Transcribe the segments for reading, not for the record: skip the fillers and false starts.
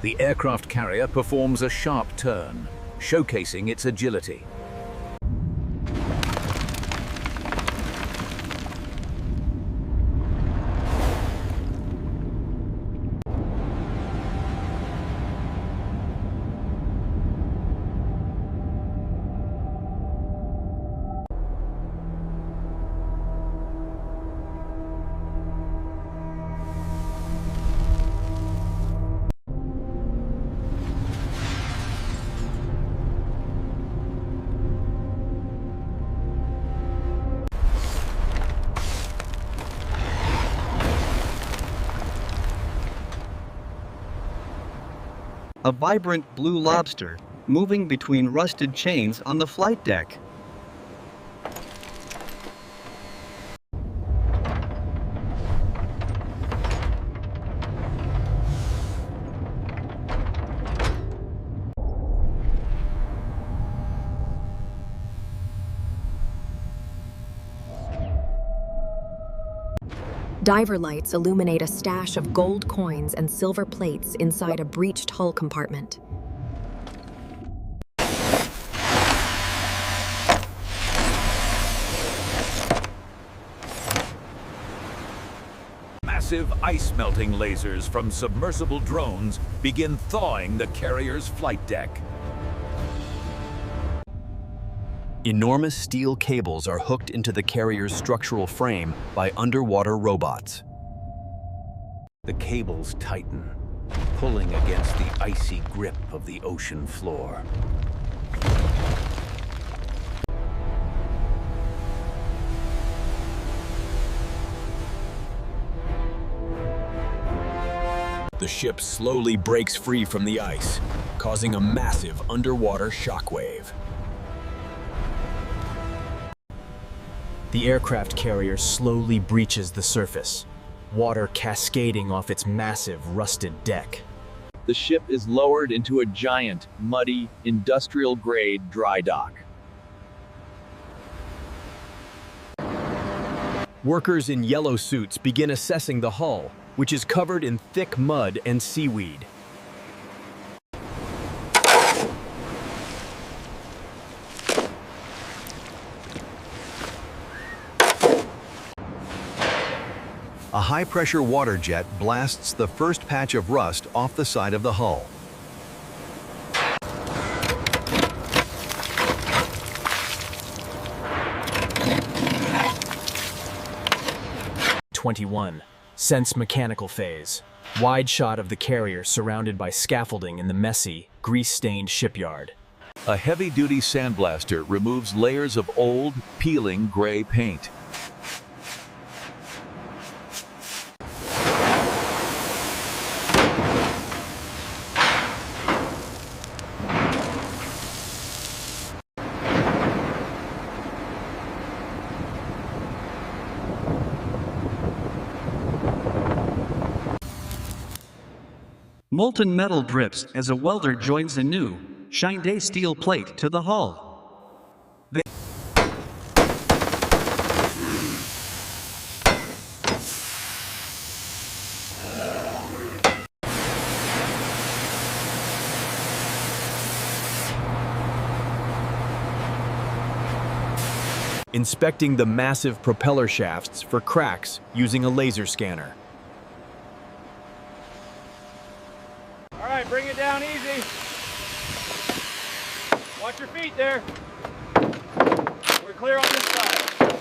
The aircraft carrier performs a sharp turn, showcasing its agility. A vibrant blue lobster moving between rusted chains on the flight deck. Diver lights illuminate a stash of gold coins and silver plates inside a breached hull compartment. Massive ice-melting lasers from submersible drones begin thawing the carrier's flight deck. Enormous steel cables are hooked into the carrier's structural frame by underwater robots. The cables tighten, pulling against the icy grip of the ocean floor. The ship slowly breaks free from the ice, causing a massive underwater shockwave. The aircraft carrier slowly breaches the surface, water cascading off its massive, rusted deck. The ship is lowered into a giant, muddy, industrial-grade dry dock. Workers in yellow suits begin assessing the hull, which is covered in thick mud and seaweed. A high-pressure water jet blasts the first patch of rust off the side of the hull. '21. Sense mechanical phase. Wide shot of the carrier surrounded by scaffolding in the messy, grease-stained shipyard. A heavy-duty sandblaster removes layers of old, peeling gray paint. Molten metal drips as a welder joins a new, shiny steel plate to the hull. Inspecting the massive propeller shafts for cracks using a laser scanner. All right, bring it down easy. Watch your feet there. We're clear on this side.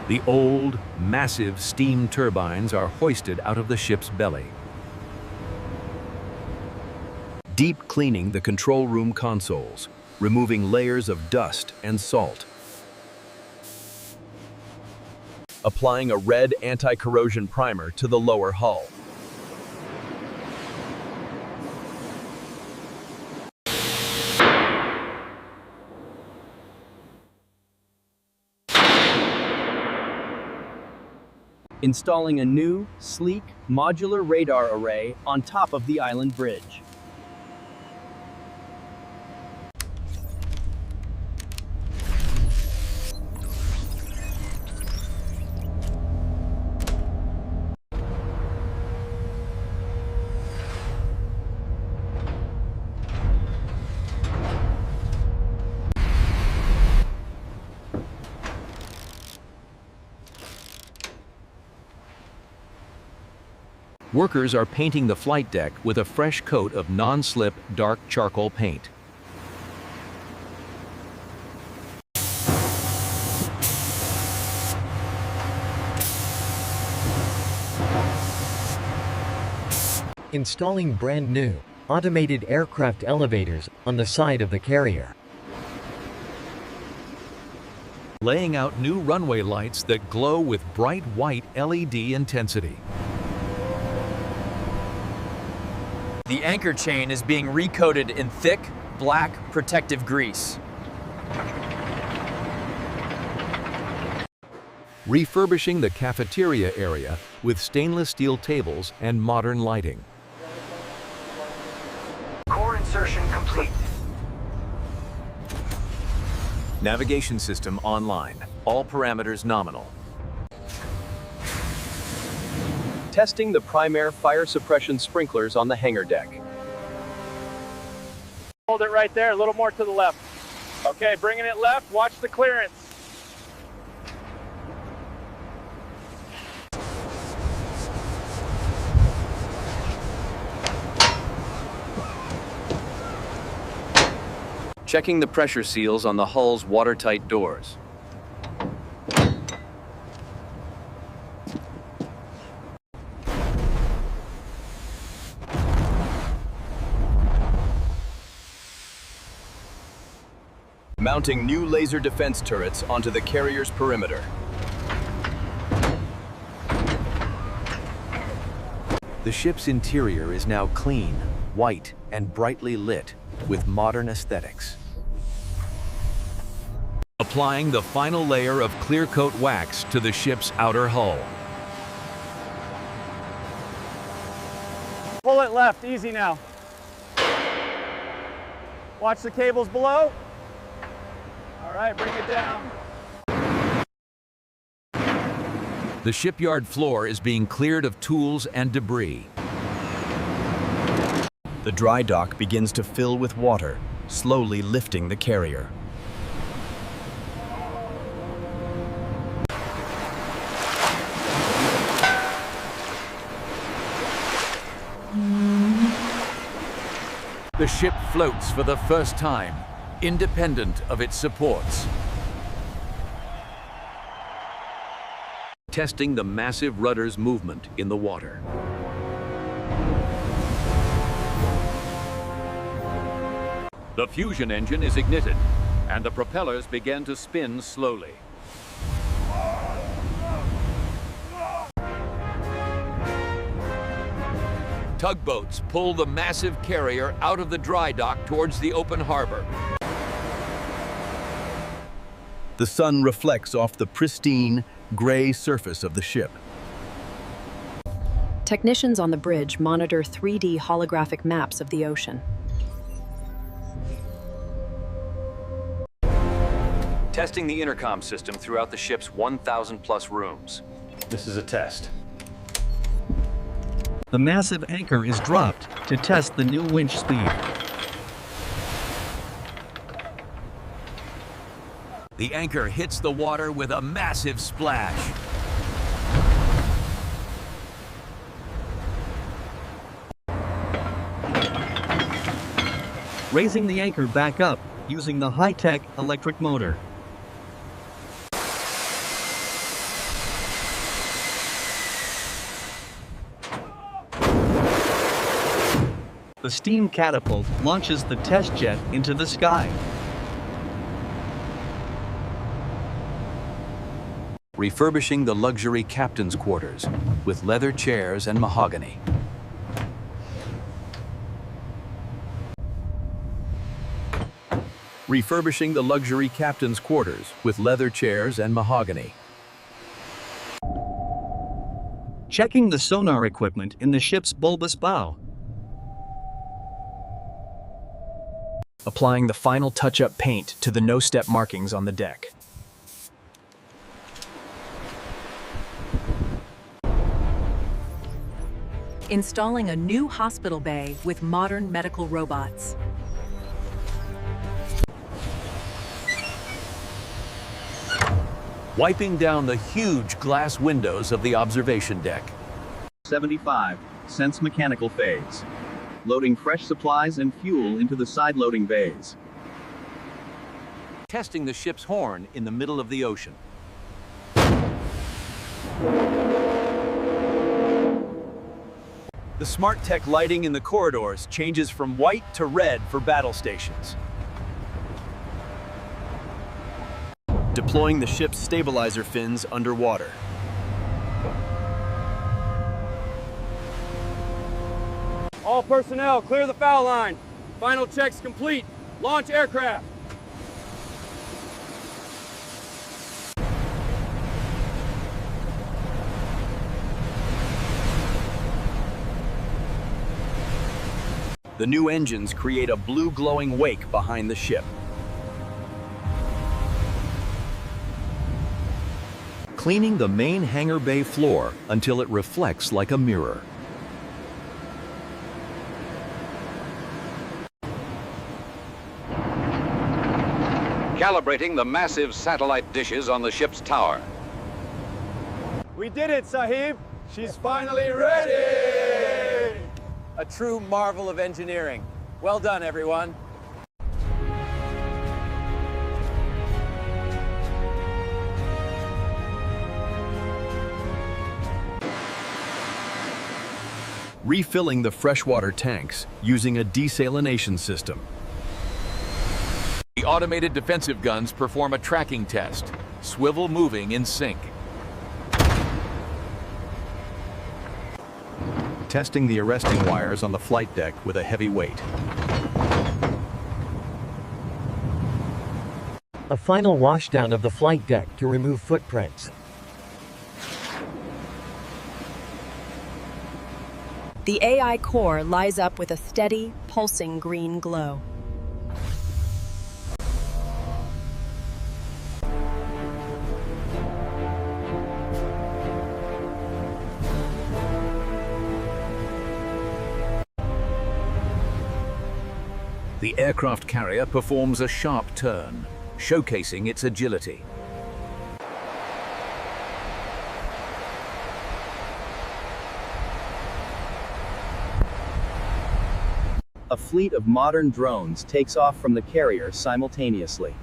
The old, massive steam turbines are hoisted out of the ship's belly. Deep cleaning the control room consoles, removing layers of dust and salt. Applying a red anti-corrosion primer to the lower hull. Installing a new, sleek, modular radar array on top of the island bridge. Workers are painting the flight deck with a fresh coat of non-slip dark charcoal paint. Installing brand new, automated aircraft elevators on the side of the carrier. Laying out new runway lights that glow with bright white LED intensity. The anchor chain is being recoated in thick, black protective grease. Refurbishing the cafeteria area with stainless steel tables and modern lighting. Core insertion complete. Navigation system online. All parameters nominal. Testing the Primaire fire suppression sprinklers on the hangar deck. Hold it right there, a little more to the left. Okay, bringing it left, watch the clearance. Checking the pressure seals on the hull's watertight doors. Mounting new laser defense turrets onto the carrier's perimeter. The ship's interior is now clean, white, and brightly lit with modern aesthetics. Applying the final layer of clear coat wax to the ship's outer hull. Pull it left, easy now. Watch the cables below. All right, bring it down. The shipyard floor is being cleared of tools and debris. The dry dock begins to fill with water, slowly lifting the carrier. The ship floats for the first time, independent of its supports. Testing the massive rudder's movement in the water. The fusion engine is ignited, and the propellers begin to spin slowly. Tugboats pull the massive carrier out of the dry dock towards the open harbor. The sun reflects off the pristine, gray surface of the ship. Technicians on the bridge monitor 3D holographic maps of the ocean. Testing the intercom system throughout the ship's 1,000+ rooms. This is a test. The massive anchor is dropped to test the new winch speed. The anchor hits the water with a massive splash. Raising the anchor back up using the high-tech electric motor. The steam catapult launches the test jet into the sky. Refurbishing the luxury captain's quarters with leather chairs and mahogany. Refurbishing the luxury captain's quarters with leather chairs and mahogany. Checking the sonar equipment in the ship's bulbous bow. Applying the final touch-up paint to the no-step markings on the deck. Installing a new hospital bay with modern medical robots. Wiping down the huge glass windows of the observation deck. 75. sense mechanical phase, loading fresh supplies and fuel into the side loading bays. Testing the ship's horn in the middle of the ocean. The smart tech lighting in the corridors changes from white to red for battle stations. Deploying the ship's stabilizer fins underwater. All personnel, clear the foul line. Final checks complete. Launch aircraft. The new engines create a blue glowing wake behind the ship. Cleaning the main hangar bay floor until it reflects like a mirror. Calibrating the massive satellite dishes on the ship's tower. We did it, Sahib. She's finally ready. A true marvel of engineering. Well done, everyone. Refilling the freshwater tanks using a desalination system. The automated defensive guns perform a tracking test, swivel moving in sync. Testing the arresting wires on the flight deck with a heavy weight. A final washdown of the flight deck to remove footprints. The AI core lies up with a steady, pulsing green glow. The aircraft carrier performs a sharp turn, showcasing its agility. A fleet of modern drones takes off from the carrier simultaneously.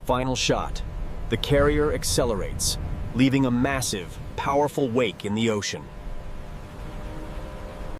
Final shot. The carrier accelerates, leaving a massive, powerful wake in the ocean.